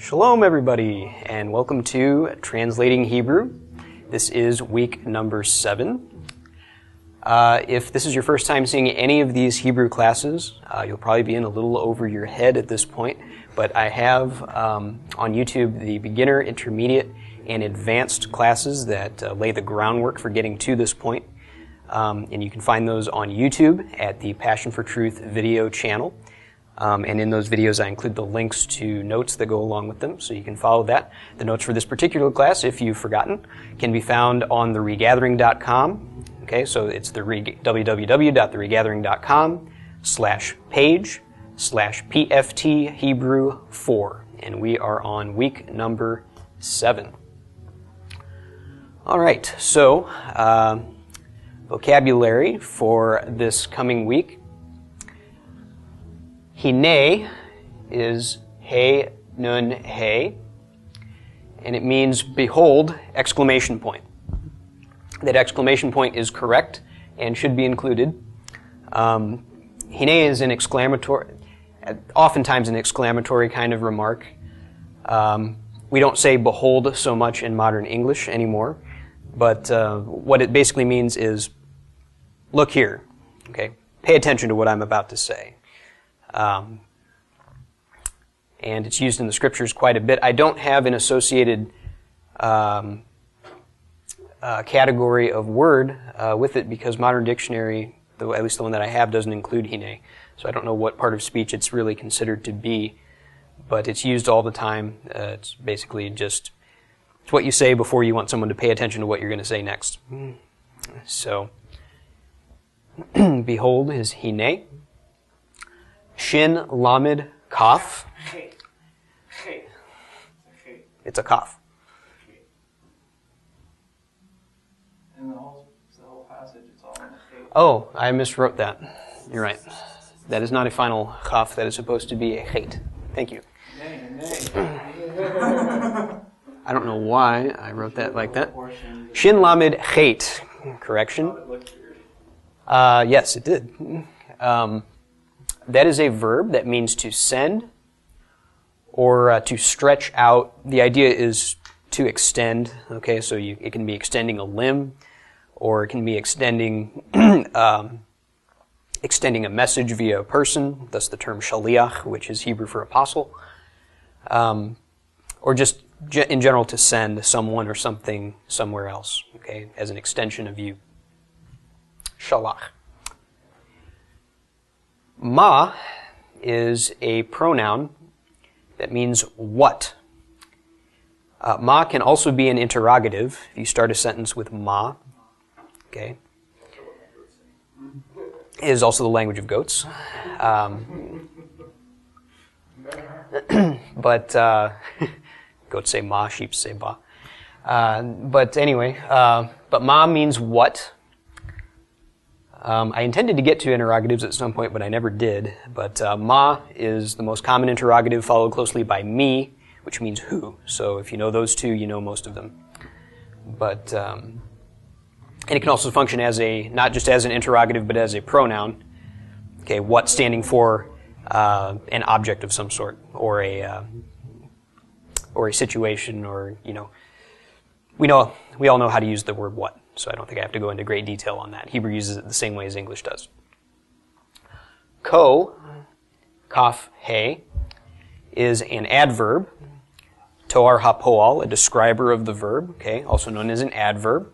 Shalom, everybody, and welcome to Translating Hebrew. This is week number 7. If this is your first time seeing any of these Hebrew classes, you'll probably be in a little over your head at this point, but I have on YouTube the beginner, intermediate, and advanced classes that lay the groundwork for getting to this point. And you can find those on YouTube at the Passion For Truth video channel. And in those videos, I include the links to notes that go along with them, so you can follow that. The notes for this particular class, if you've forgotten, can be found on theregathering.com. Okay, so it's www.theregathering.com/page/PFT Hebrew 4. And we are on week number 7. All right, so vocabulary for this coming week. Hine is he, nun, he, and it means behold, exclamation point. That exclamation point is correct and should be included. Hine is an exclamatory, oftentimes an exclamatory kind of remark. We don't say behold so much in modern English anymore, but what it basically means is look here, okay? Pay attention to what I'm about to say. And it's used in the scriptures quite a bit. I don't have an associated category of word with it because modern dictionary, at least the one that I have, doesn't include hine. So I don't know what part of speech it's really considered to be, but it's used all the time. It's basically just it's what you say before you want someone to pay attention to what you're going to say next. So, behold is hine. Shin, Lamed, Kaf. It's a Kaf. In the whole passage, it's all in the Chet. Oh, I miswrote that. You're right. That is not a final Kaf. That is supposed to be a Chet. Thank you. I don't know why I wrote that like that. Shin, Lamed, Chet. Correction. Yes, it did. That is a verb that means to send or to stretch out. The idea is to extend. Okay, so it can be extending a limb, or it can be extending extending a message via a person. Thus, the term shaliach, which is Hebrew for apostle, or just in general to send someone or something somewhere else. Okay, as an extension of you. Shalach. Ma is a pronoun that means what. Ma can also be an interrogative if you start a sentence with ma. Okay. It is also the language of goats. But goats say ma, sheep say ba. But anyway, but ma means what. I intended to get to interrogatives at some point, but I never did. But ma is the most common interrogative, followed closely by mi, which means who. So if you know those two, you know most of them. But and it can also function as not just as an interrogative, but as a pronoun. Okay, what standing for an object of some sort, or a situation, or we all know how to use the word what. So I don't think I have to go into great detail on that. Hebrew uses it the same way as English does. Ko, kaf, he, is an adverb. Toar hapoal, a describer of the verb, okay, also known as an adverb.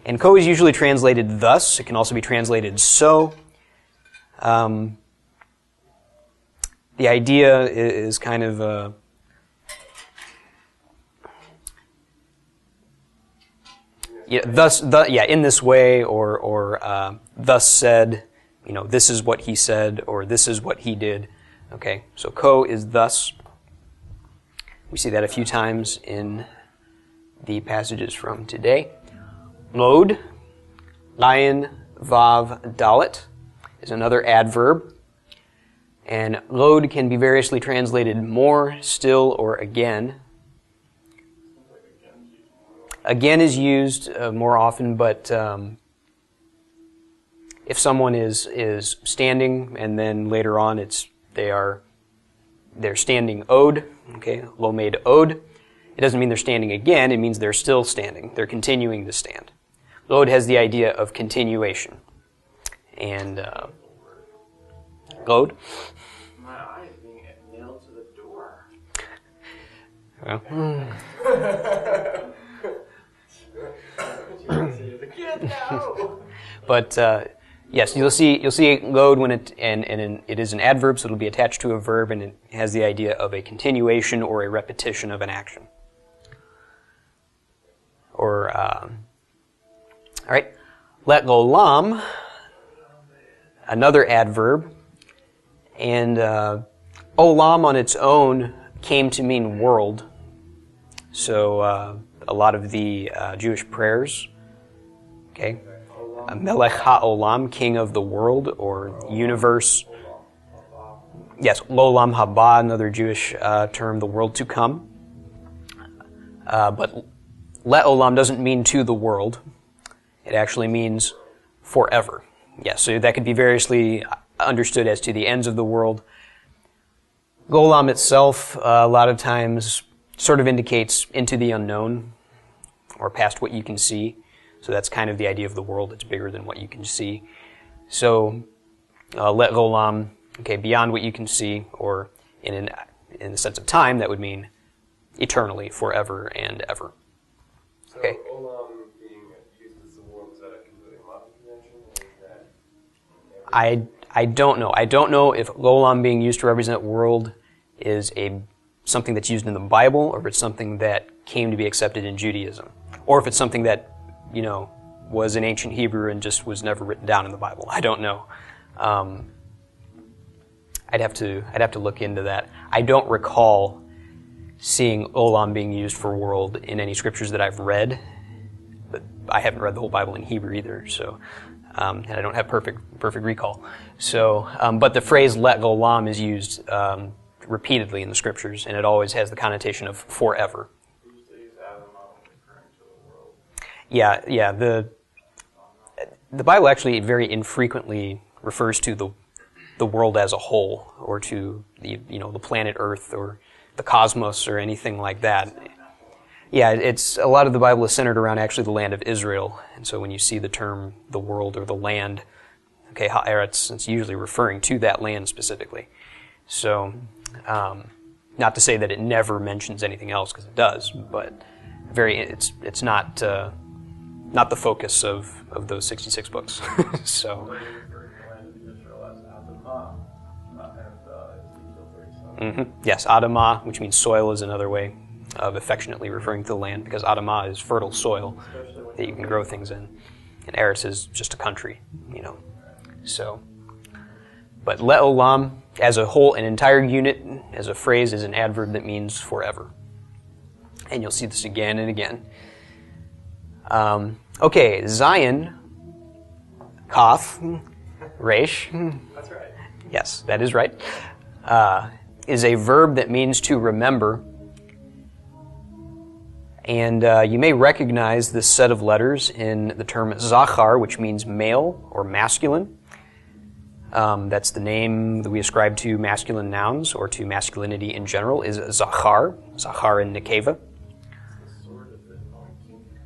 And ko is usually translated thus. It can also be translated so. The idea is kind of in this way, or thus said, this is what he said, or this is what he did. Okay, so ko is thus. We see that a few times in the passages from today. Lod, lion, vav, dalet, is another adverb. And lod can be variously translated more, still, or again. Again is used more often, but if someone is standing and then later on they are they're standing od, okay, lomed od. It doesn't mean they're standing again, it means they're still standing. They're continuing to stand. Lod has the idea of continuation. And Lod? My eye is being nailed to the door. Well, but yes, you'll see Lod when it it is an adverb, so it'll be attached to a verb, and it has the idea of a continuation or a repetition of an action. Or all right, let golam, another adverb, and olam on its own came to mean world. So a lot of the Jewish prayers, okay, Melech HaOlam, King of the world or universe. Yes, Lolam Haba, another Jewish term, the world to come. But Let Olam doesn't mean to the world. It actually means forever. Yes, so that could be variously understood as to the ends of the world. Golam itself, a lot of times, sort of indicates into the unknown or past what you can see. So that's kind of the idea of the world. It's bigger than what you can see. So let golam, okay, beyond what you can see, or in the sense of time, that would mean eternally, forever and ever. Okay. So olam being used as the world, is that a completely modern convention, or is that? I don't know. I don't know if golam being used to represent world is something that's used in the Bible, or if it's something that came to be accepted in Judaism, or if it's something that, you know, was in ancient Hebrew and just was never written down in the Bible. I don't know. I'd have to look into that. I don't recall seeing olam being used for world in any scriptures that I've read, but I haven't read the whole Bible in Hebrew either, so and I don't have perfect recall. So, but the phrase "let golam" is used repeatedly in the scriptures, and it always has the connotation of forever. Yeah. The Bible actually very infrequently refers to the world as a whole, or to the planet Earth or the cosmos or anything like that. Yeah, it's a lot of the Bible is centered around actually the land of Israel, and so when you see the term the world or the land, okay, ha'eretz, it's usually referring to that land specifically. So, not to say that it never mentions anything else, because it does, but it's not the focus of those 66 books. So. Yes, Adamah, which means soil, is another way of affectionately referring to the land, because Adamah is fertile soil that you can grow things in, and Eretz is just a country, So, but Le'olam, as a whole, an entire unit, as a phrase, is an adverb that means forever. And you'll see this again and again. Okay, Zion, Kaf, Resh. That's right. Yes, that is right. Is a verb that means to remember. And you may recognize this set of letters in the term Zachar, which means male or masculine. That's the name that we ascribe to masculine nouns, or to masculinity in general, is Zachar, Zachar and Nekeva.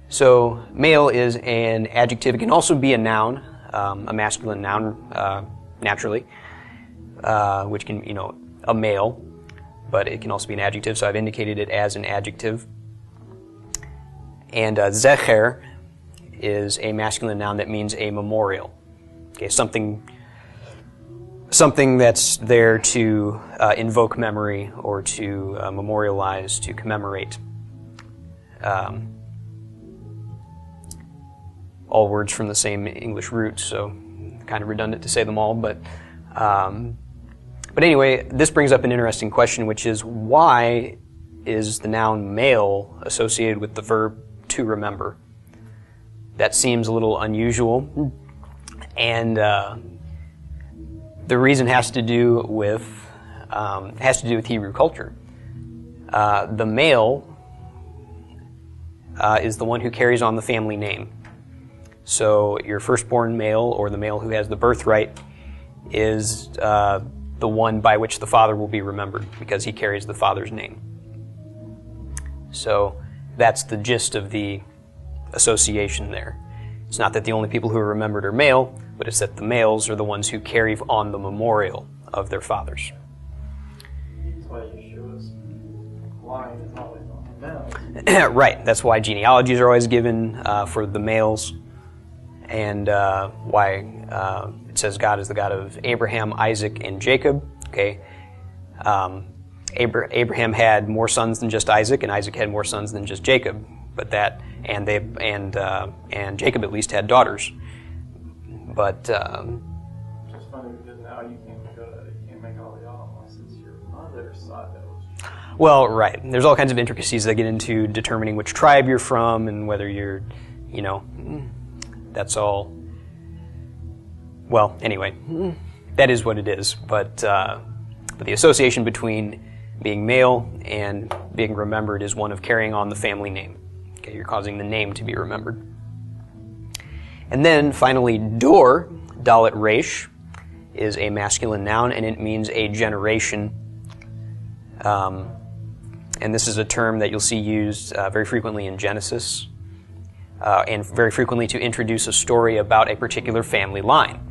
So male is an adjective. It can also be a noun, a masculine noun, naturally, which can, a male, but it can also be an adjective, so I've indicated it as an adjective. And zecher is a masculine noun that means a memorial. Okay, something that's there to invoke memory, or to memorialize, to commemorate. All words from the same English root, so kind of redundant to say them all, but anyway, this brings up an interesting question, which is, why is the noun male associated with the verb to remember? That seems a little unusual, and the reason has to do with Hebrew culture. The male is the one who carries on the family name. So your firstborn male, or the male who has the birthright, is the the one by which the Father will be remembered, because he carries the Father's name. So that's the gist of the association there. It's not that the only people who are remembered are male, but it's that the males are the ones who carry on the memorial of their fathers. That's why you show us line is always on the male. Right. That's why genealogies are always given for the males, and why it says God is the God of Abraham, Isaac, and Jacob. Okay. Abraham had more sons than just Isaac, and Isaac had more sons than just Jacob. But that, and Jacob at least had daughters. But It's just funny because now you can't make all y'all unless it's your mother's side that was. well, right. There's all kinds of intricacies that get into determining which tribe you're from and whether you're, that's all. Well, anyway, that is what it is. But the association between being male and being remembered is one of carrying on the family name. Okay, you're causing the name to be remembered. And then finally, dor, dalet resh, is a masculine noun, and it means a generation. And this is a term that you'll see used very frequently in Genesis, and very frequently to introduce a story about a particular family line.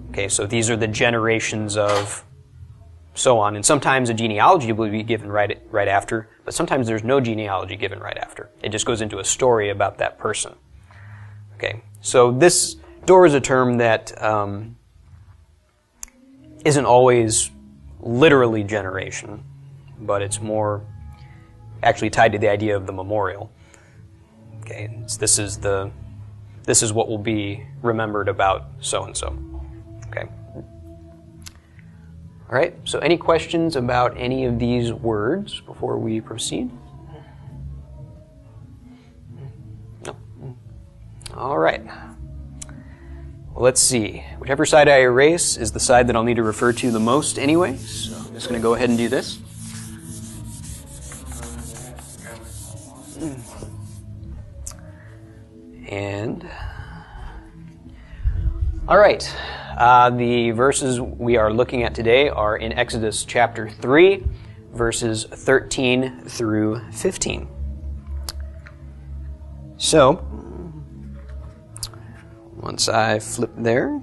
Okay, so these are the generations of so on, and sometimes a genealogy will be given right after, but sometimes there's no genealogy given right after. It just goes into a story about that person. Okay, so this dor is a term that isn't always literally generation, but it's more actually tied to the idea of the memorial. Okay, this is what will be remembered about so and so. Okay. All right, so any questions about any of these words before we proceed? No? All right. Well, let's see. Whichever side I erase is the side that I'll need to refer to the most anyway, so I'm just going to go ahead and do this. And, all right. The verses we are looking at today are in Exodus chapter 3, verses 13 through 15. So, once I flip there,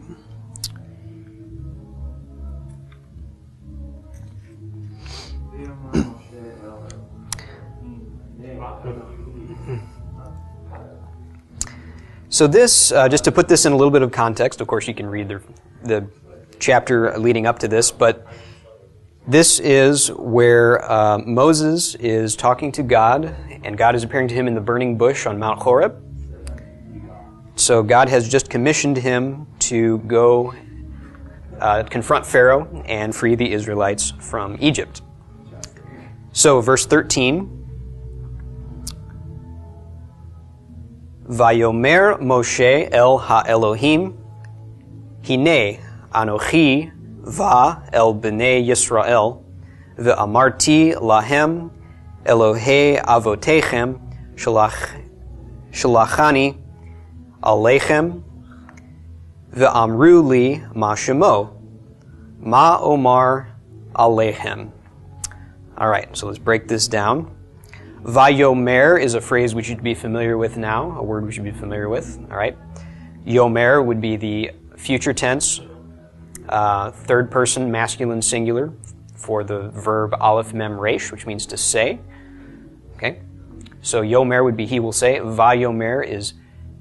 so this, just to put this in a little bit of context, of course you can read the chapter leading up to this, but this is where Moses is talking to God, and God is appearing to him in the burning bush on Mount Horeb. So God has just commissioned him to go confront Pharaoh and free the Israelites from Egypt. So verse 13, Vayomer Moshe el ha-Elohim, Hine Anochi va el bnei Yisrael, ve'amarti lahem Elohei avotechem shalachani aleichem, ve'amru li ma shemo, ma omar aleichem. All right, so let's break this down. Vayomer is a phrase we should be familiar with now, a word we should be familiar with. All right, Yomer would be the future tense, third person masculine singular for the verb aleph mem resh, which means to say. Okay, so Yomer would be he will say. Vayomer is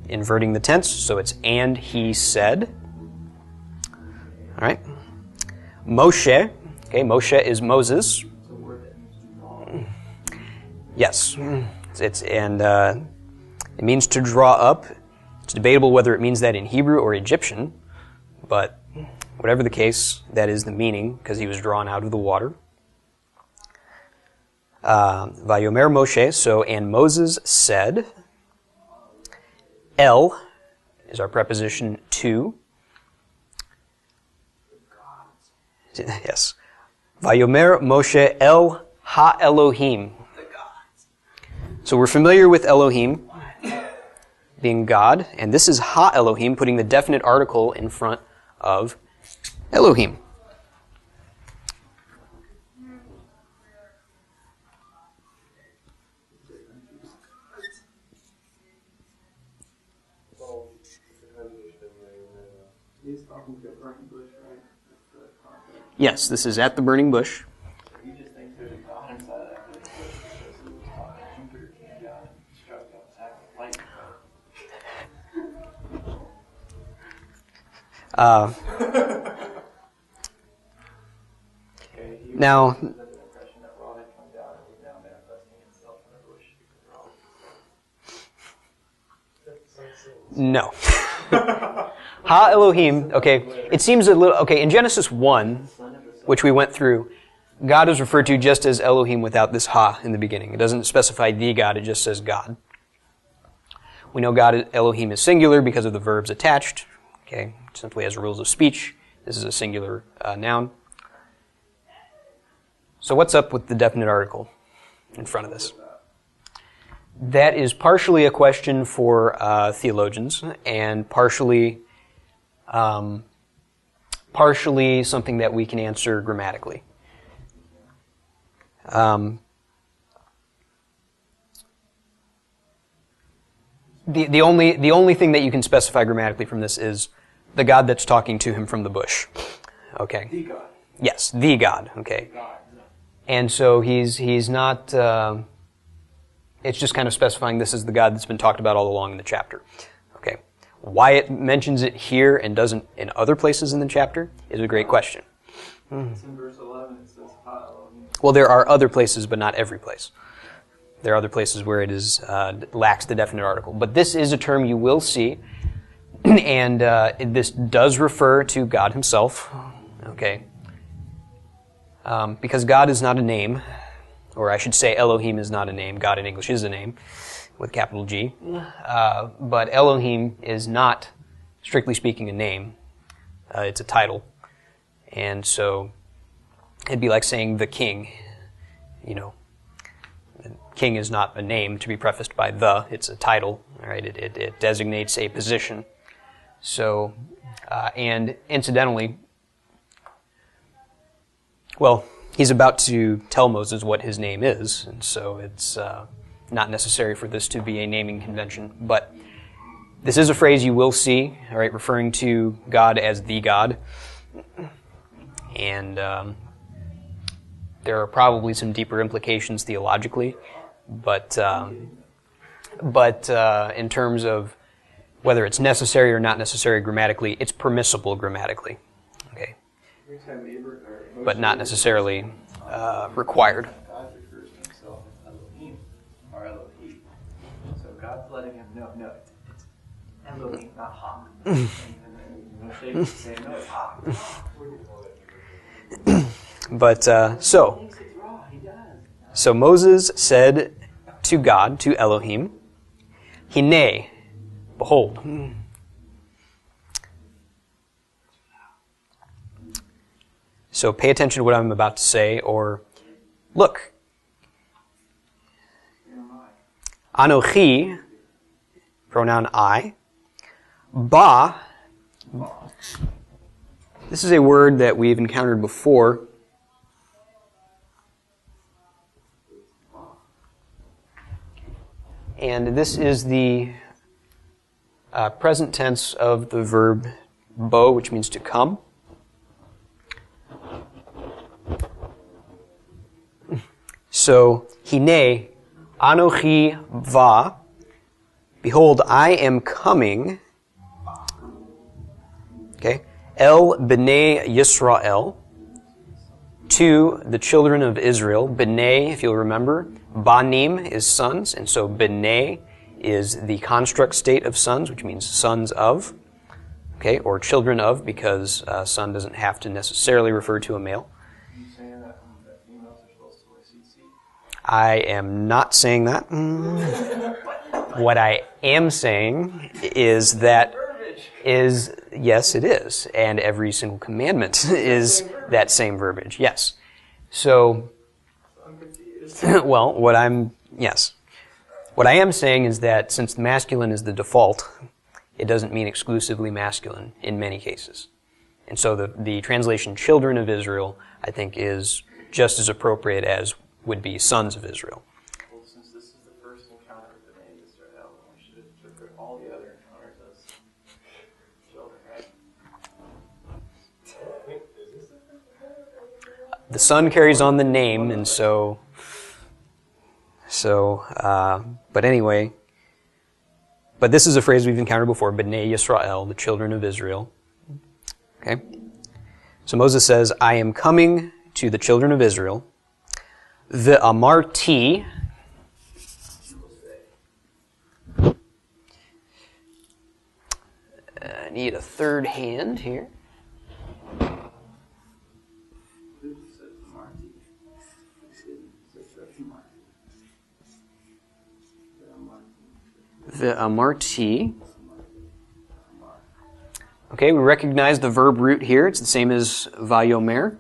inverting the tense, so it's and he said. All right, Moshe. Okay, Moshe is Moses. Yes, it means to draw up. It's debatable whether it means that in Hebrew or Egyptian, but whatever the case, that is the meaning because he was drawn out of the water. Vayomer Moshe, so and Moses said. El is our preposition to. Yes. Vayomer Moshe el ha-Elohim. So we're familiar with Elohim being God, and this is ha-Elohim, putting the definite article in front of Elohim. The burning bush, right? That's the context. Yes, this is at the burning bush. You just think there's a God inside that burning bush because he was talking. Jupiter came down and struck down the sack of lightning. Okay, he Now, was under the impression that Ra had come down and was now manifesting itself in the bush because Ra. no. Ha Elohim, okay, it seems a little, okay, in Genesis 1, which we went through, God is referred to just as Elohim without this ha in the beginning. It doesn't specify the God, it just says God. We know God, Elohim, is singular because of the verbs attached, okay, simply as rules of speech. This is a singular noun. So what's up with the definite article in front of this? That is partially a question for theologians and partially something that we can answer grammatically. The only thing that you can specify grammatically from this is the God that's talking to him from the bush. Okay. The God. Yes, the God. Okay. God. And so he's not. It's just kind of specifying this is the God that's been talked about all along in the chapter. Okay. Why it mentions it here and doesn't in other places in the chapter is a great question. It's in verse 11, it says, Ha Elohim. Well, there are other places, but not every place. There are other places where it is lacks the definite article. But this is a term you will see, and this does refer to God himself. Okay. Because God is not a name, or I should say Elohim is not a name. God in English is a name, with capital G. But Elohim is not, strictly speaking, a name. It's a title. And so it'd be like saying the king. You know, the king is not a name to be prefaced by the. It's a title. All right, it designates a position. So, and incidentally, well, he's about to tell Moses what his name is, and so it's not necessary for this to be a naming convention. But this is a phrase you will see, all right, referring to God as the God. And there are probably some deeper implications theologically, but in terms of whether it's necessary or not necessary grammatically, it's permissible grammatically, okay, but not necessarily required. God refers to himself as Elohim, or Elohim. So God's letting him know, no, it's Elohim, not Ha. And then say, no, it's Ha. But so Moses said to God, to Elohim, Hine, behold. So pay attention to what I'm about to say, or look. Anochi, pronoun I. Ba, this is a word that we've encountered before. And this is the present tense of the verb bo, which means to come. So, hine, anochi va, behold, I am coming, okay, el b'nai Yisrael, to the children of Israel. B'nai, if you'll remember, banim is sons, and so b'nai is the construct state of sons, which means sons of, okay, or children of, because son doesn't have to necessarily refer to a male. Are you saying that females are supposed to wear CC? I am not saying that. What I am saying is that yes, it is, and every single commandment is that same verbiage. Yes. So I'm confused. well, what I am saying is that since masculine is the default, it doesn't mean exclusively masculine in many cases. And so the translation children of Israel, I think, is just as appropriate as would be sons of Israel. Well, since this is the first encounter with the name Israel, we should interpret all the other encounters as children, right? the son carries on the name, and but anyway, but this is a phrase we've encountered before, B'nai Yisrael, the children of Israel. Okay? So Moses says, I am coming to the children of Israel. V'amarti, I need a third hand here. V'amarti. Okay, we recognize the verb root here. It's the same as vayomer.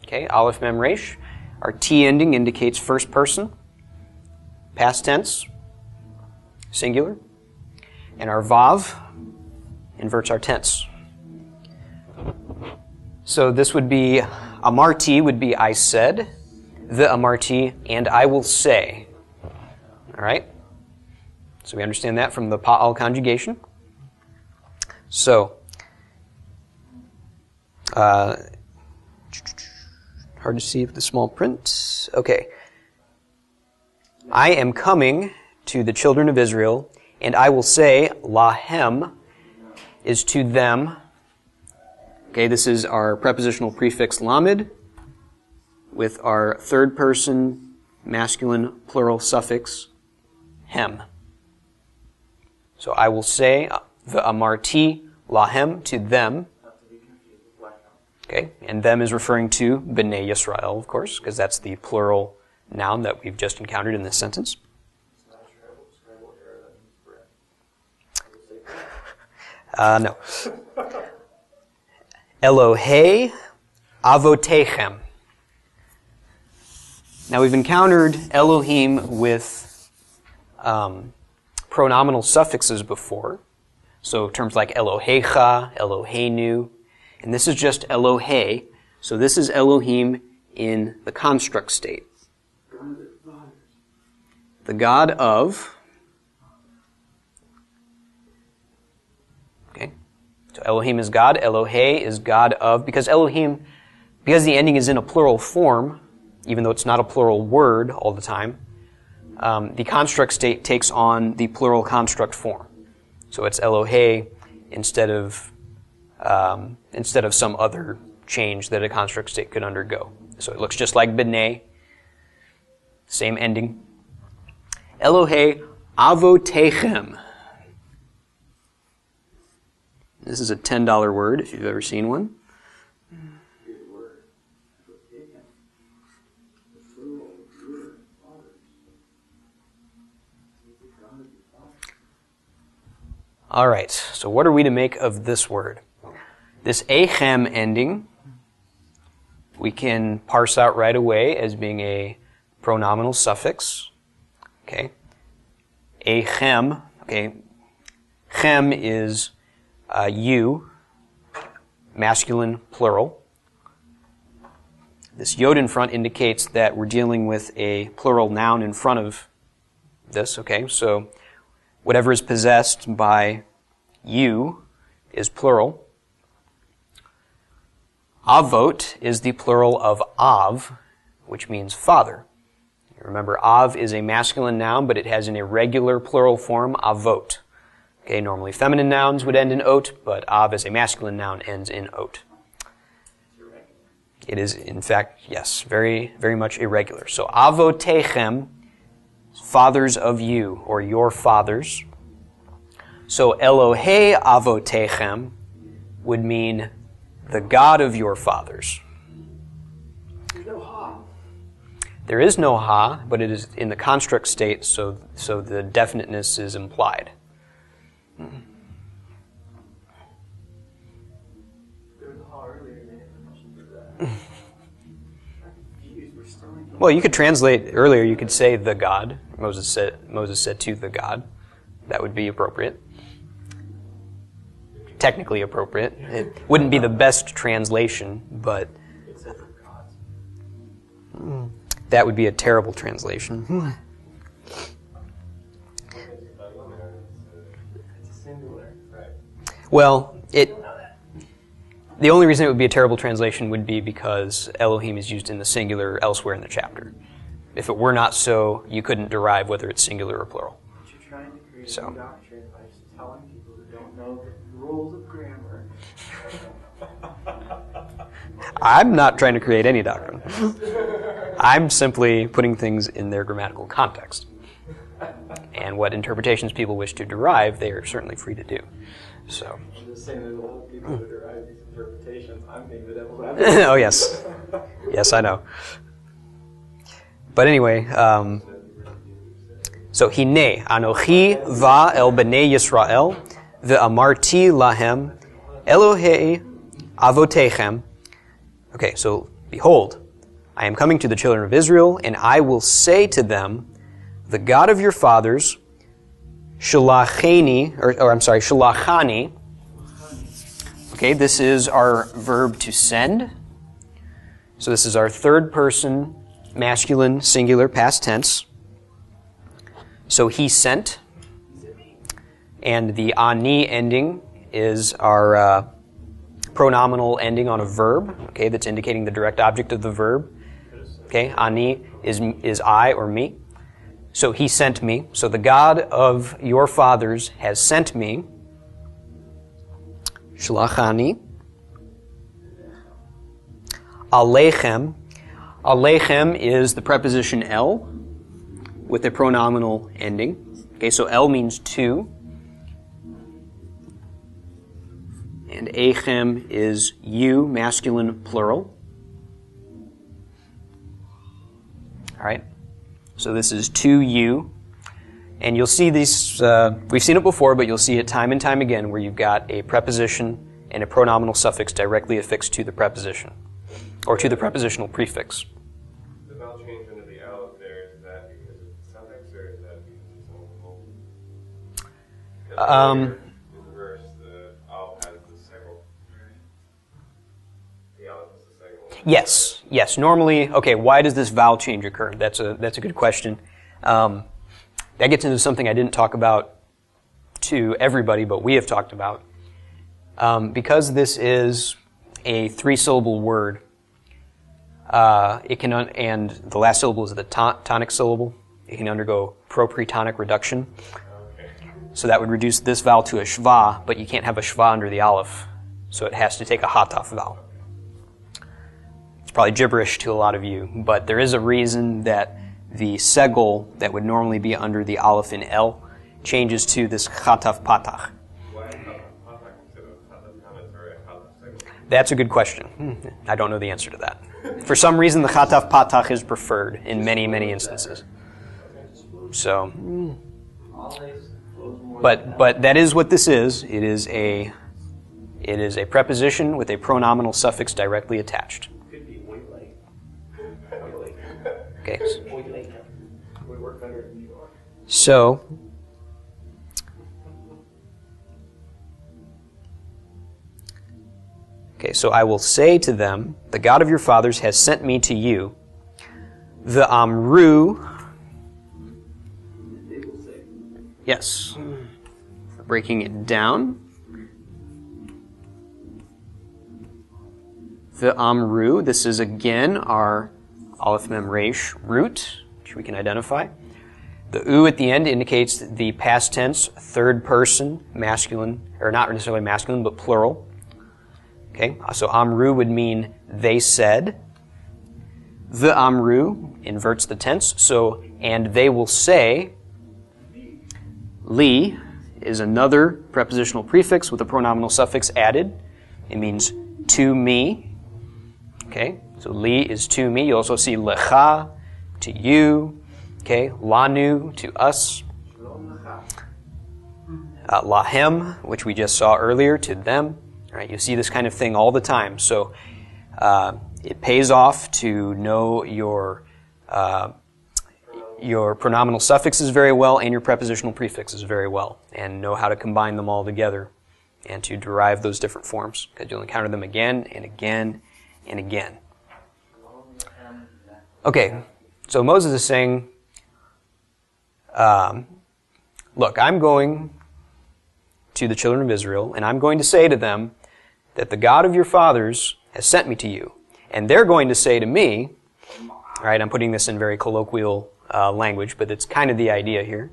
Okay, aleph mem resh. Our T ending indicates first person, past tense, singular. And our vav inverts our tense. So this would be, amarti would be I said, v'amarti, and I will say. All right? So we understand that from the pa'al conjugation. So, hard to see with the small print. Okay. I am coming to the children of Israel, and I will say, lahem is to them. Okay, this is our prepositional prefix lamed with our third person masculine plural suffix hem. So I will say, v'amarti lahem, to them. Okay, and them is referring to B'nai Yisrael, of course, because that's the plural noun that we've just encountered in this sentence. No. Elohei avotechem. Now we've encountered Elohim with pronominal suffixes before. So terms like Eloheicha, Eloheinu, and this is just Elohei. So this is Elohim in the construct state. The God of. Okay. So Elohim is God. Elohei is God of. Because Elohim, because the ending is in a plural form, even though it's not a plural word all the time, the construct state takes on the plural construct form. So it's Elohei instead of some other change that a construct state could undergo. So it looks just like B'nai, same ending. Elohei avotechem. This is a $10 word if you've ever seen one. All right, so what are we to make of this word? This echem ending, we can parse out right away as being a pronominal suffix. Okay. Echem, okay. Chem is you, masculine plural. This yod in front indicates that we're dealing with a plural noun in front of this, okay? So whatever is possessed by you is plural. Avot is the plural of av, which means father. Remember, av is a masculine noun, but it has an irregular plural form, avot. Okay, normally feminine nouns would end in ot, but av as a masculine noun ends in ot. It is, in fact, yes, very, very much irregular. So avotechem, fathers of you, or your fathers. So Elohei avotechem would mean the God of your fathers. There's no ha. There is no ha, but it is in the construct state, so the definiteness is implied. There was a ha earlier, and they didn't mention that. We're still in. Well, you could translate earlier. You could say the God. Moses said to the God. That would be appropriate. Technically appropriate. It wouldn't be the best translation, but that would be a terrible translation. It's singular, right? Well, The only reason it would be a terrible translation would be because Elohim is used in the singular elsewhere in the chapter. If it were not so, you couldn't derive whether it's singular or plural. But you're trying to create So. a doctrine by just telling people who don't know the rules of grammar. I'm not trying to create any doctrine. I'm simply putting things in their grammatical context. And what interpretations people wish to derive, they are certainly free to do. So. I'm just saying there's a lot of people who derive these interpretations. I'm being the devil's advocate. Oh, yes. Yes, I know. But anyway, so Hine, Anochi va el b'nei Yisrael, ve'amarti lahem, Elohei avotechem. Okay, so behold, I am coming to the children of Israel, and I will say to them, the God of your fathers, shalachani. Okay, this is our verb to send. So this is our third person, masculine, singular, past tense. So he sent. And the ani ending is our pronominal ending on a verb, okay, that's indicating the direct object of the verb. Okay, ani is I or me. So he sent me. So the God of your fathers has sent me. Shalachani. Alechem. Alechem is the preposition el with a pronominal ending. Okay, so el means to. And echem is you, masculine, plural. All right. So this is to you. And you'll see these, we've seen it before, but you'll see it time and time again where you've got a preposition and a pronominal suffix directly affixed to the preposition, or to the prepositional prefix. The vowel change under the L there, is that because of the suffix, or is that because it's only in the verse, the Aleph has the second. The Aleph has the second. Yes. Normally, okay, why does this vowel change occur? That's a good question. That gets into something I didn't talk about to everybody, but we have talked about. Because this is a three-syllable word, it can, and the last syllable is the tonic syllable, it can undergo propretonic reduction. Okay. So that would reduce this vowel to a shva, but you can't have a shva under the aleph, so it has to take a hataf vowel. It's probably gibberish to a lot of you, but there is a reason that the segol that would normally be under the aleph in El changes to this chataf patach. Why patach instead of chataf kamet or a chataf second? That's a good question. I don't know the answer to that. For some reason, the chataf patach is preferred in many, many instances. So, but that is what this is. It is a preposition with a pronominal suffix directly attached. Could be way late. Okay. Way late. Would work better in New York. So, so I will say to them, the God of your fathers has sent me to you. The Amru. Yes. Breaking it down. The Amru. This is again our Aleph Mem Resh root, which we can identify. The U at the end indicates the past tense, third person, masculine, or not necessarily masculine, but plural. Okay, so Amru would mean they said. The Amru inverts the tense, so, and they will say. Li is another prepositional prefix with a pronominal suffix added. It means to me. Okay, so li is to me. You also see lecha, to you. Okay, lanu, to us. Lahem, which we just saw earlier, to them. All right, you see this kind of thing all the time. So it pays off to know your pronominal suffixes very well and your prepositional prefixes very well, and know how to combine them all together and to derive those different forms, because you'll encounter them again and again and again. Okay, so Moses is saying, look, I'm going to the children of Israel, and I'm going to say to them that the God of your fathers has sent me to you. And they're going to say to me, all right, I'm putting this in very colloquial language, but it's kind of the idea here.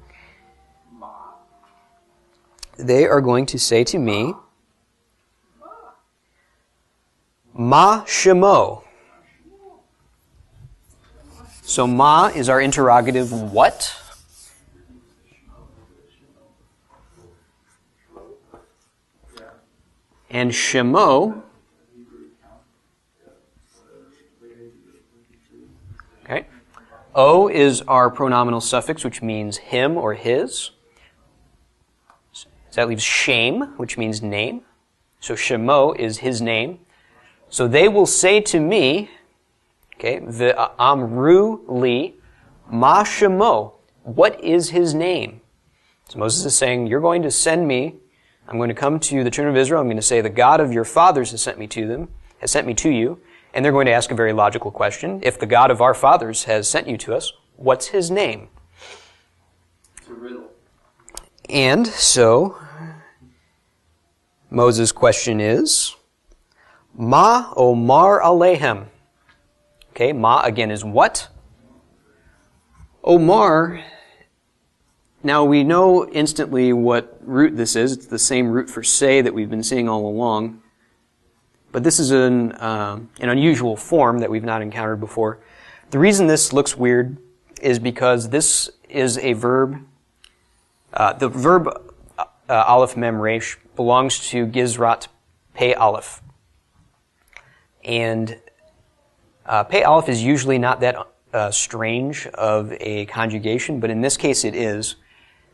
They are going to say to me, Ma Shemo. So Ma is our interrogative what? And Shemo, okay. O is our pronominal suffix, which means him or his. So that leaves Shem, which means name. So Shemo is his name. So they will say to me, okay, Amru li ma Shemo. What is his name? So Moses is saying, you're going to send me. I'm going to come to the children of Israel. I'm going to say, the God of your fathers has sent me to them, has sent me to you. And they're going to ask a very logical question. If the God of our fathers has sent you to us, what's his name? It's a riddle. And so, Moses' question is, Ma Omar Alehem. Okay, Ma again is what? Omar. Now we know instantly what root this is. It's the same root for say that we've been seeing all along. But this is an unusual form that we've not encountered before. The reason this looks weird is because this is a verb. The verb aleph mem resh belongs to Gizrat Pei Aleph. And Pei Aleph is usually not that strange of a conjugation, but in this case it is.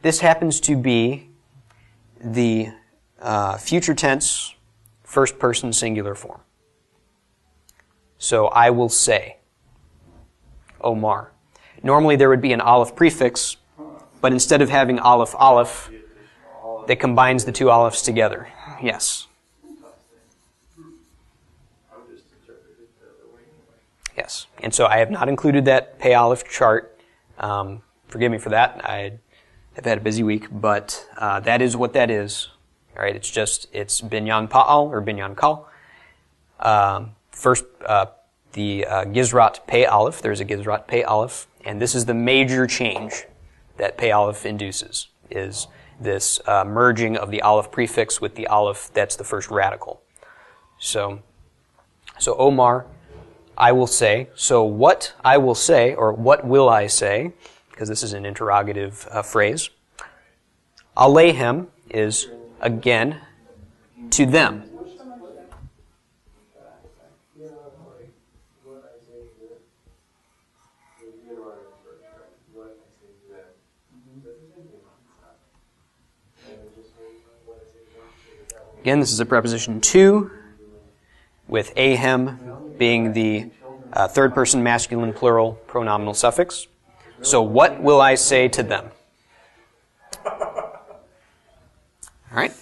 This happens to be the future tense, first person singular form. So I will say, Omar. Normally there would be an aleph prefix, but instead of having aleph aleph, that combines the two alephs together. Yes. Yes. And so I have not included that Pei Aleph chart. Forgive me for that. I have had a busy week, but that is what that is. All right, it's Binyan Pa'al or Binyan Kal. First, the Gizrat Pei Aleph. There's a Gizrat Pei Aleph, and this is the major change that Pei Aleph induces, is this merging of the Aleph prefix with the Aleph that's the first radical. So Omar, I will say. So what I will say, or what will I say, because this is an interrogative phrase. Alehem is, again, to them. Again, this is a preposition to, with ahem being the third person masculine plural pronominal suffix. So what will I say to them? All right.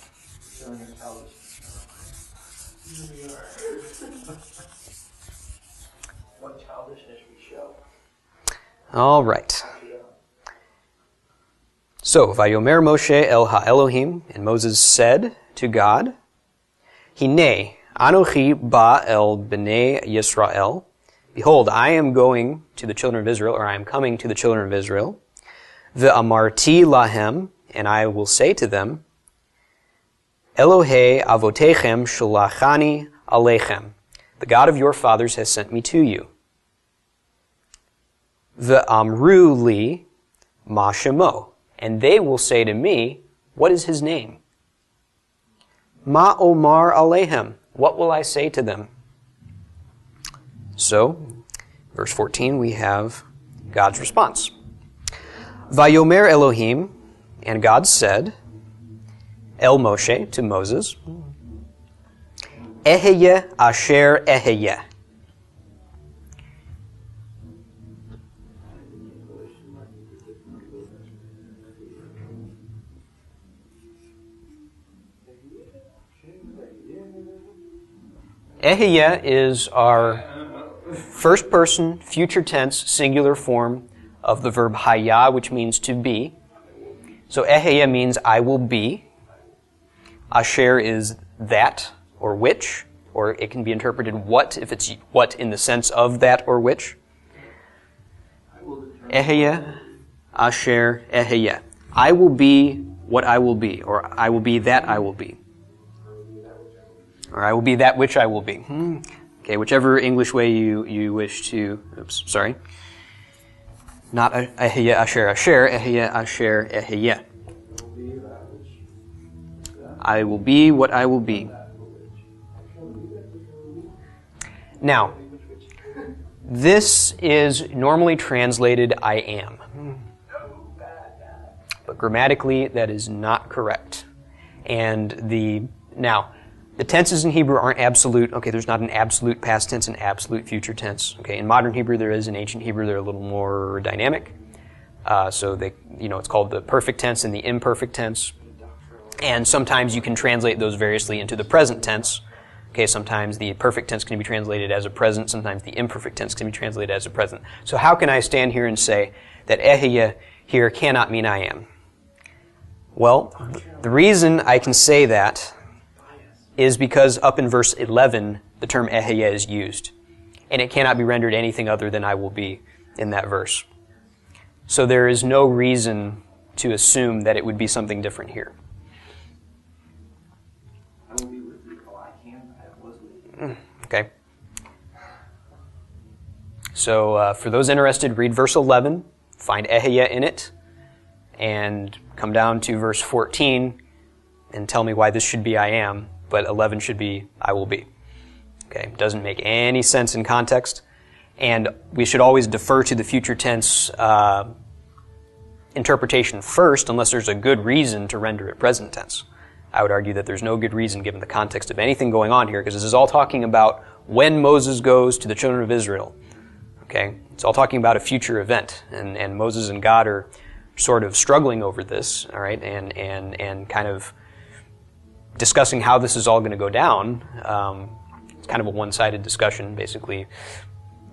What childishness we show. All right. So, Vayomer Moshe el ha-Elohim, and Moses said to God, Hine, Anochi ba el b'nei Yisrael. Behold, I am going to the children of Israel, or I am coming to the children of Israel. Ve'amarti lahem, and I will say to them, Elohei avotechem shalachani alechem. The God of your fathers has sent me to you. Ve'amru li ma shemo. And they will say to me, what is his name? Ma omar alehem. What will I say to them? So, verse 14, we have God's response. Vayomer Elohim, and God said, El Moshe, to Moses, Eheye asher eheye. Eheye is our first person, future tense, singular form of the verb haya, which means to be. So eheye means I will be. Asher is that, or which, or it can be interpreted what, if it's what in the sense of that or which. Eheyeh asher eheyeh. I will be what I will be, or I will be that I will be. Or I will be that which I will be. Okay, whichever English way you wish to, not eheyeh asher asher, eheyeh asher eheyeh. I will be what I will be. Now, this is normally translated I am. But grammatically, that is not correct. And the tenses in Hebrew aren't absolute. Okay, there's not an absolute past tense and absolute future tense. Okay, in modern Hebrew there is. In ancient Hebrew they're a little more dynamic. So it's called the perfect tense and the imperfect tense. And sometimes you can translate those variously into the present tense. Okay, sometimes the perfect tense can be translated as a present, sometimes the imperfect tense can be translated as a present. So how can I stand here and say that eheyeh here cannot mean I am? Well, the reason I can say that is because up in verse 11, the term eheyeh is used. And it cannot be rendered anything other than I will be in that verse. So there is no reason to assume that it would be something different here. Okay. So for those interested, read verse 11, find eheyeh in it, and come down to verse 14 and tell me why this should be I am, but 11 should be I will be. Okay, doesn't make any sense in context, and we should always defer to the future tense interpretation first, unless there's a good reason to render it present tense. I would argue that there's no good reason given the context of anything going on here, because this is all talking about when Moses goes to the children of Israel. Okay? It's all talking about a future event, and Moses and God are sort of struggling over this, all right, and kind of discussing how this is all going to go down. It's kind of a one-sided discussion, basically.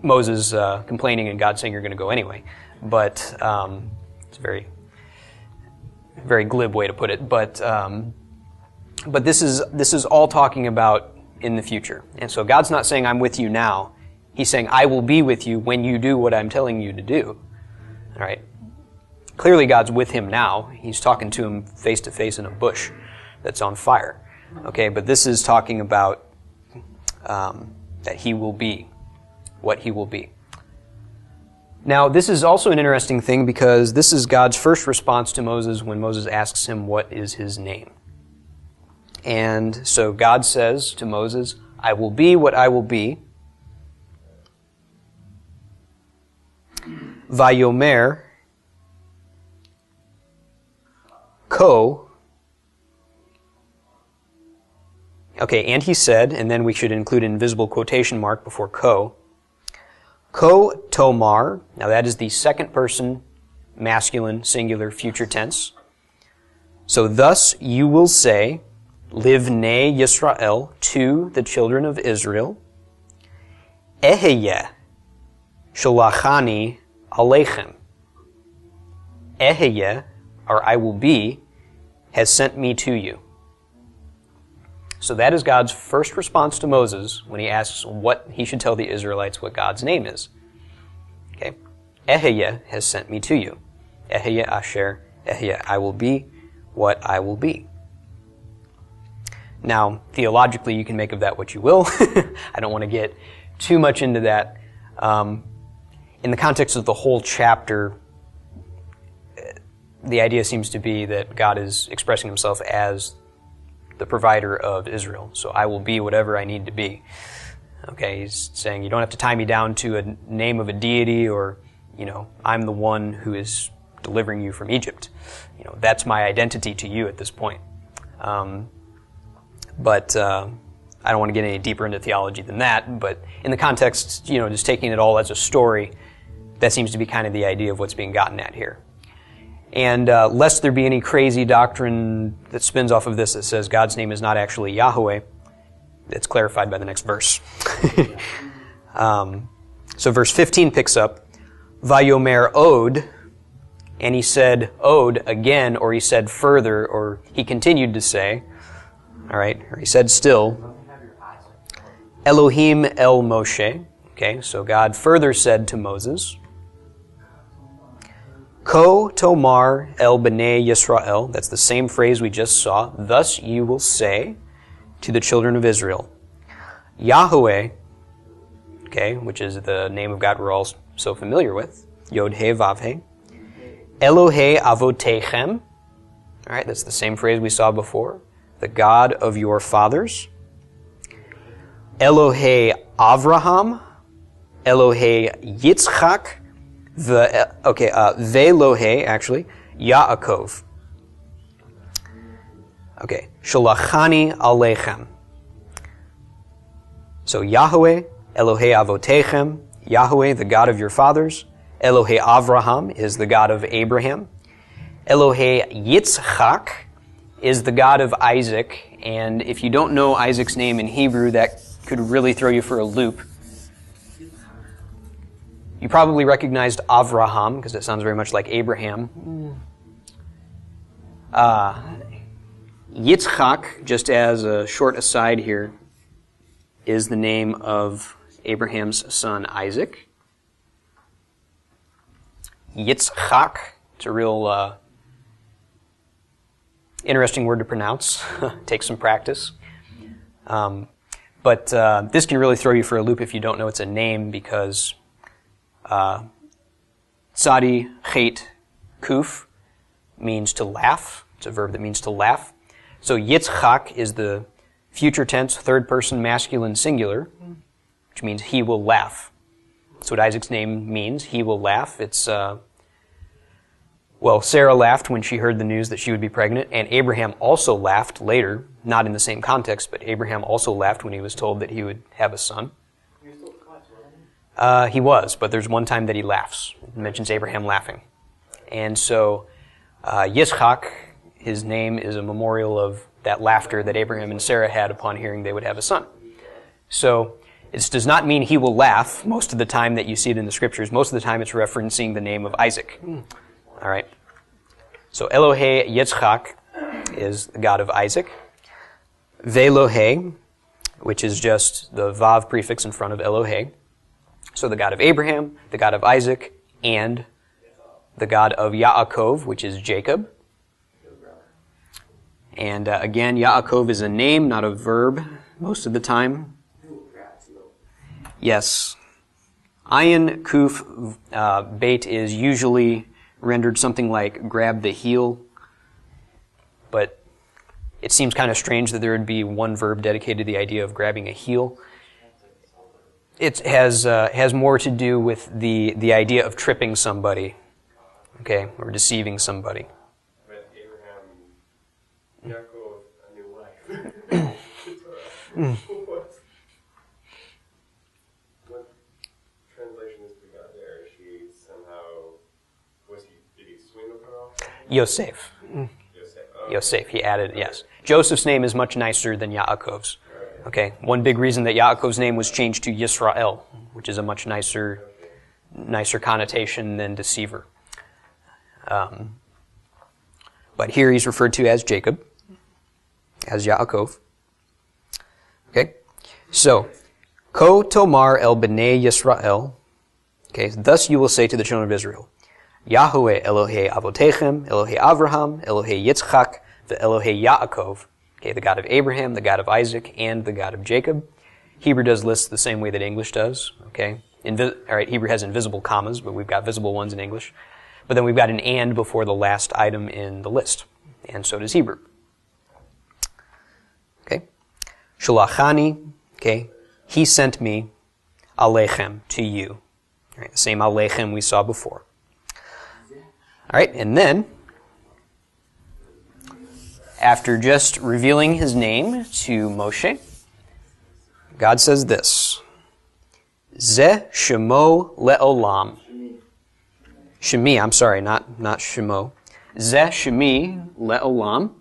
Moses complaining and God saying you're going to go anyway. But it's a very, very glib way to put it. But this is all talking about in the future. And so God's not saying I'm with you now. He's saying I will be with you when you do what I'm telling you to do. All right. Clearly God's with him now. He's talking to him face to face in a bush that's on fire. Okay, but this is talking about that he will be what he will be. Now, this is also an interesting thing because this is God's first response to Moses when Moses asks him what is his name. And so God says to Moses, I will be what I will be. Vayomer Ko. Okay, and he said, and then we should include an invisible quotation mark before Ko. Ko Tomar. Now that is the second person, masculine, singular, future tense. So thus you will say, Livnei Yisrael, to the children of Israel, Eheyeh Shalachani Aleichem. Eheyeh, or I will be, has sent me to you. So that is God's first response to Moses when he asks what he should tell the Israelites what God's name is. Okay? Eheyeh has sent me to you. Eheyeh asher eheyeh. I will be what I will be. Now, theologically, you can make of that what you will. I don't want to get too much into that. In the context of the whole chapter, the idea seems to be that God is expressing himself as the provider of Israel. So I will be whatever I need to be. Okay, he's saying you don't have to tie me down to a name of a deity or, I'm the one who is delivering you from Egypt. That's my identity to you at this point. But I don't want to get any deeper into theology than that. But in the context, just taking it all as a story, that seems to be kind of the idea of what's being gotten at here. And lest there be any crazy doctrine that spins off of this that says God's name is not actually Yahweh, it's clarified by the next verse. So verse 15 picks up, Vayomer Od, and he said Od again, or he said further, or he continued to say, all right, or he said still, Elohim el Moshe. Okay, so God further said to Moses, Ko tomar el b'nei Yisrael. That's the same phrase we just saw. Thus you will say to the children of Israel, Yahweh, okay, which is the name of God we're all so familiar with, Yod-He Vav-He, Elohe Avotechem. All right, that's the same phrase we saw before. The God of your fathers. Elohe Avraham, Elohe Yitzchak, Velohe, actually, Yaakov. Okay, Shalachani Alechem. So Yahweh, Elohe Avotechem, Yahweh, the God of your fathers. Elohe Avraham is the God of Abraham. Elohe Yitzchak is the God of Isaac. And if you don't know Isaac's name in Hebrew, that could really throw you for a loop. You probably recognized Avraham, because it sounds very much like Abraham. Yitzchak, just as a short aside here, is the name of Abraham's son Isaac. Yitzchak, it's a real interesting word to pronounce. Takes some practice. But this can really throw you for a loop if you don't know it's a name, because Tzadi Chet Kuf means to laugh. It's a verb that means to laugh. So Yitzchak is the future tense, third person masculine singular, which means he will laugh. That's what Isaac's name means, he will laugh. It's, Sarah laughed when she heard the news that she would be pregnant, and Abraham also laughed later, not in the same context, but Abraham also laughed when he was told that he would have a son. He was, but there's one time that he laughs. It mentions Abraham laughing. And so Yitzchak, his name is a memorial of that laughter that Abraham and Sarah had upon hearing they would have a son. So it does not mean he will laugh most of the time that you see it in the scriptures. Most of the time it's referencing the name of Isaac. All right. So Elohe Yitzchak is the God of Isaac. Velohe, which is just the Vav prefix in front of Elohe. So the God of Abraham, the God of Isaac, and the God of Yaakov, which is Jacob. And again, Yaakov is a name, not a verb, most of the time. Yes. Ayin Kuf Beit is usually rendered something like grab the heel, but it seems kind of strange that there would be one verb dedicated to the idea of grabbing a heel. It has more to do with the idea of tripping somebody, okay, or deceiving somebody. But Abraham, Yaakov, a new wife. What translation is we got there? She somehow, did he swing with her off? Yosef. Yosef, he added, yes. Joseph's name is much nicer than Yaakov's. Okay, one big reason that Yaakov's name was changed to Yisrael, which is a much nicer connotation than deceiver. But here he's referred to as Jacob, as Yaakov. Okay, so, Ko tomar el b'nei Yisrael. Okay, thus you will say to the children of Israel, Yahweh Elohe Avotechem, Elohe Avraham, Elohe Yitzchak, the Elohe Yaakov. Okay, the God of Abraham, the God of Isaac, and the God of Jacob. Hebrew does list the same way that English does. Okay, all right, Hebrew has invisible commas, but we've got visible ones in English. But then we've got an and before the last item in the list, and so does Hebrew. Okay, Shalachani. Okay, he sent me, Alechem, to you. All right, the same Alechem we saw before. All right, and then, after just revealing his name to Moshe, God says this, Zeh Shemo Le'olam. Shemi, I'm sorry, not Shemo. Zeh Shemi Le'olam.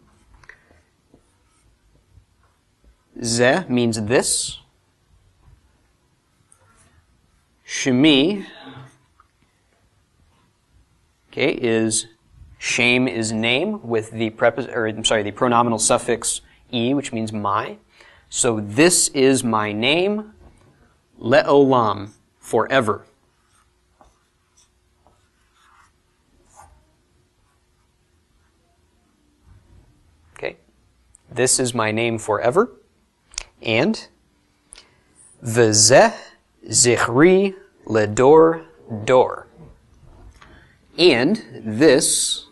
Zeh means this. Shemi, okay, is name with the pronominal suffix e, which means my. So this is my name, le'olam, forever. Okay. This is my name forever. And v'zeh zichri ledor dor. And this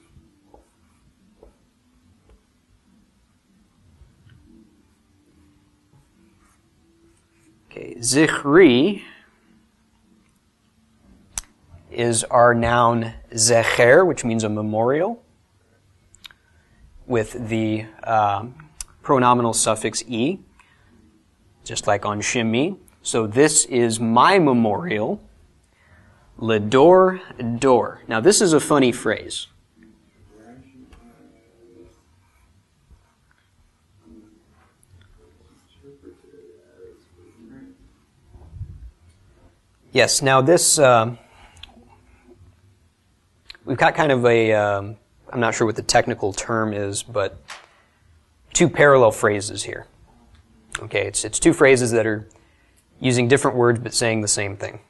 zichri is our noun zecher, which means a memorial, with the pronominal suffix e, just like on shimi. So this is my memorial, ledor dor. Now this is a funny phrase. Yes, now this, we've got kind of a, I'm not sure what the technical term is, but two parallel phrases here. Okay, it's two phrases that are using different words but saying the same thing.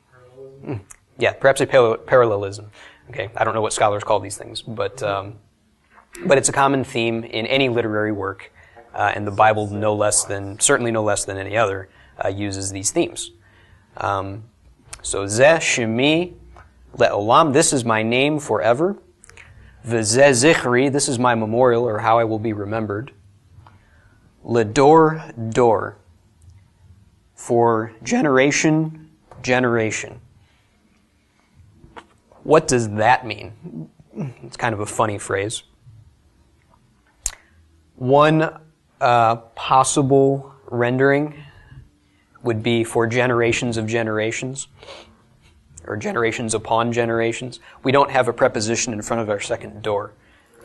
Yeah, perhaps a parallelism. Okay, I don't know what scholars call these things, but it's a common theme in any literary work, and the Bible certainly no less than any other, uses these themes. So zeh shemi le'olam, this is my name forever. V'zeh zichri, this is my memorial, or how I will be remembered. Ledor dor, for generation. What does that mean? It's kind of a funny phrase. One possible rendering would be for generations of generations, or generations upon generations. We don't have a preposition in front of our second door,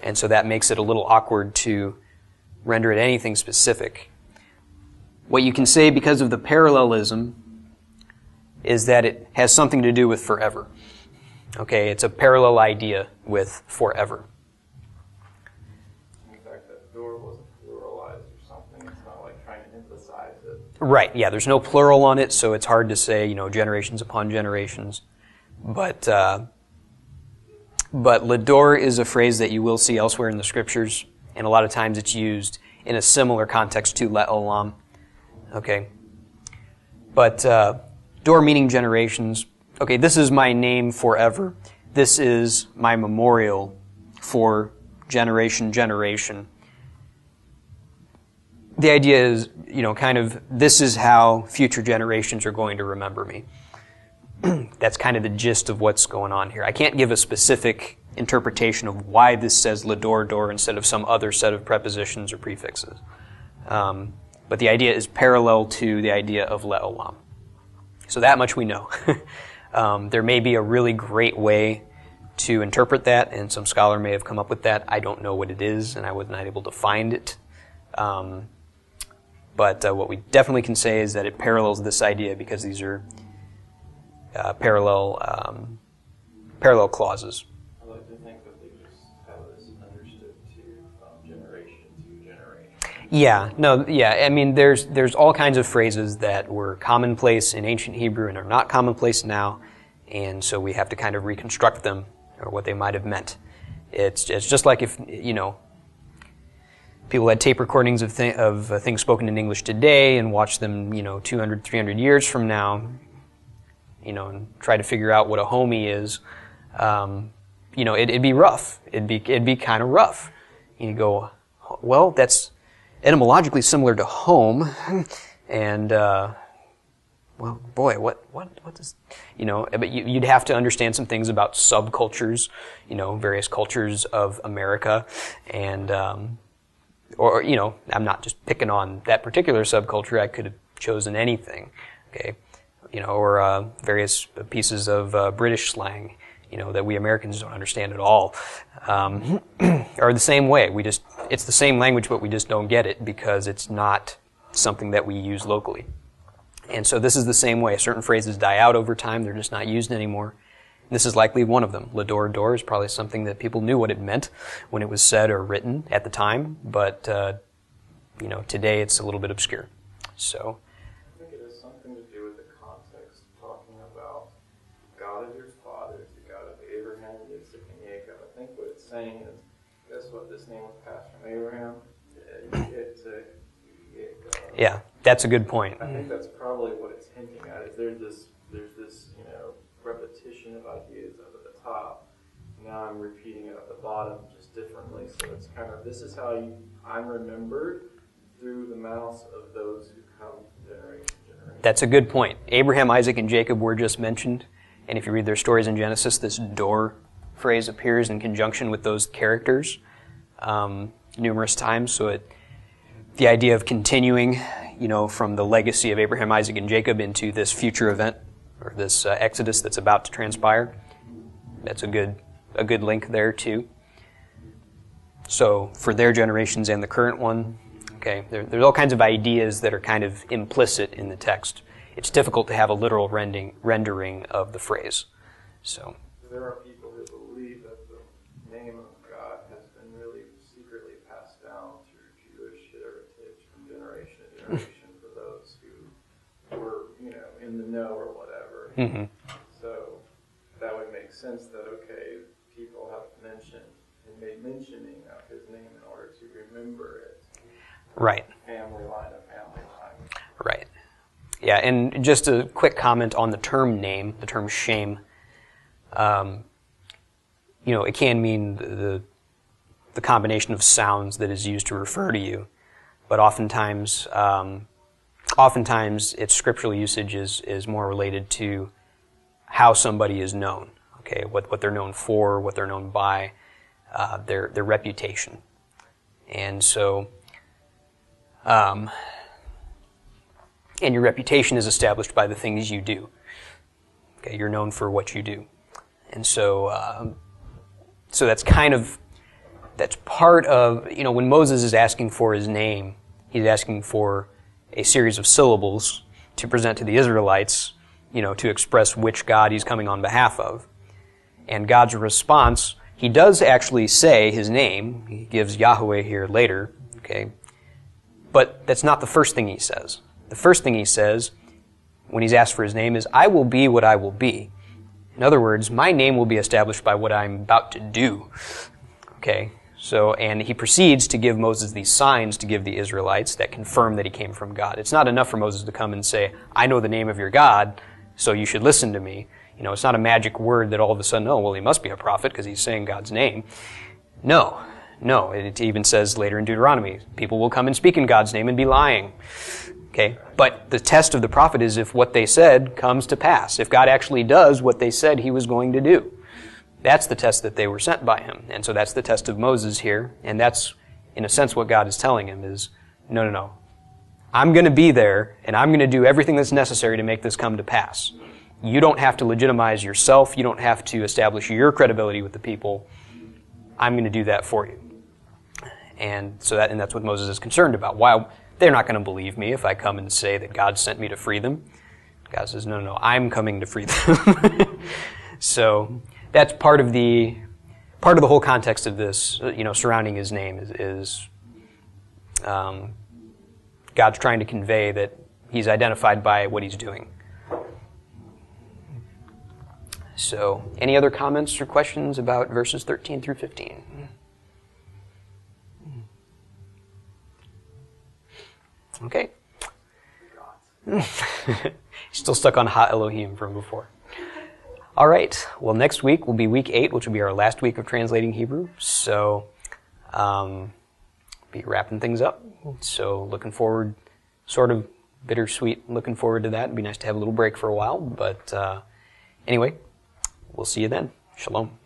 and so that makes it a little awkward to render it anything specific. What you can say because of the parallelism is that it has something to do with forever. Okay, it's a parallel idea with forever. In fact, that door wasn't pluralized or something. It's not like trying to emphasize it. Right, yeah, there's no plural on it, so it's hard to say, generations upon generations. But ledor is a phrase that you will see elsewhere in the scriptures, and a lot of times it's used in a similar context to le'olam. Okay. But dor meaning generations. Okay, this is my name forever. This is my memorial for generation. The idea is, this is how future generations are going to remember me. That's kind of the gist of what's going on here. I can't give a specific interpretation of why this says ledor dor instead of some other set of prepositions or prefixes. But the idea is parallel to the idea of le'olam. So that much we know. There may be a really great way to interpret that, and some scholar may have come up with that. I don't know what it is, and I was not able to find it. But what we definitely can say is that it parallels this idea because these are parallel clauses. I like to think that they just have this understood to generation to generation. Yeah. I mean, there's all kinds of phrases that were commonplace in ancient Hebrew and are not commonplace now, and so we have to kind of reconstruct them or what they might have meant. It's just like if people had tape recordings of things spoken in English today and watched them 200, 300 years from now, and try to figure out what a homie is. It'd be rough. It'd be kind of rough. You go, well, that's etymologically similar to home, and well, boy, what does But you'd have to understand some things about subcultures, various cultures of America, and or I'm not just picking on that particular subculture. I could have chosen anything, okay, or various pieces of British slang, that we Americans don't understand at all, are the same way. It's the same language, but we just don't get it because it's not something that we use locally. And so this is the same way. Certain phrases die out over time. They're just not used anymore. And this is likely one of them. Ledor dor is probably something that people knew what it meant when it was said or written at the time, but, today it's a little bit obscure. So, I think it has something to do with the context, talking about God of your fathers, the God of Abraham, Isaac, and Jacob. I think what it's saying is, guess what this name was passed from Abraham to yeah, that's a good point. I think that's probably what it's hinting at. Is there's this repetition of ideas up at the top. Now I'm repeating it at the bottom, just differently. So it's kind of, this is how I'm remembered through the mouths of those who come generation to generation. That's a good point. Abraham, Isaac, and Jacob were just mentioned, and if you read their stories in Genesis, this door phrase appears in conjunction with those characters numerous times. So the idea of continuing, from the legacy of Abraham, Isaac, and Jacob into this future event, or this exodus that's about to transpire, that's a good link there too. So for their generations and the current one, okay, there's all kinds of ideas that are kind of implicit in the text. It's difficult to have a literal rendering of the phrase. So there are people who believe that the name of God has been really secretly passed down through Jewish heritage from generation to generation for those who were, in the know or whatever. mm-hmm. So that would make sense that, okay, people have made mentioning of his name in order to remember it. Right. Family line of family line. Right. Yeah, and just a quick comment on the term name, the term shame. It can mean the combination of sounds that is used to refer to you, but oftentimes its scriptural usage is more related to how somebody is known. Okay, what they're known for, what they're known by, their reputation, and so. And your reputation is established by the things you do. Okay, you're known for what you do, and so that's part of when Moses is asking for his name, he's asking for a series of syllables to present to the Israelites, to express which God he's coming on behalf of, and God's response, he does actually say his name. He gives Yahweh here later. Okay, but that's not the first thing he says. The first thing he says when he's asked for his name is, I will be what I will be. In other words, my name will be established by what I'm about to do. Okay? So, and he proceeds to give Moses these signs to give the Israelites that confirm that he came from God. It's not enough for Moses to come and say, I know the name of your God, so you should listen to me. It's not a magic word that all of a sudden, oh, well, he must be a prophet because he's saying God's name. No, it even says later in Deuteronomy, people will come and speak in God's name and be lying. Okay, but the test of the prophet is if what they said comes to pass, if God actually does what they said he was going to do. That's the test that they were sent by him. And so that's the test of Moses here, and that's, in a sense, what God is telling him is, no. I'm going to be there, and I'm going to do everything that's necessary to make this come to pass. You don't have to legitimize yourself. You don't have to establish your credibility with the people. I'm going to do that for you. And so that's what Moses is concerned about. While they're not going to believe me if I come and say that God sent me to free them, God says, no, I'm coming to free them. So that's part of the whole context of this, surrounding his name is God's trying to convey that he's identified by what he's doing. So, any other comments or questions about verses 13 through 15? Okay. Still stuck on Ha Elohim from before. All right. Well, next week will be week 8, which will be our last week of translating Hebrew. So, be wrapping things up. So, looking forward, sort of bittersweet, looking forward to that. It'd be nice to have a little break for a while. But anyway, we'll see you then. Shalom.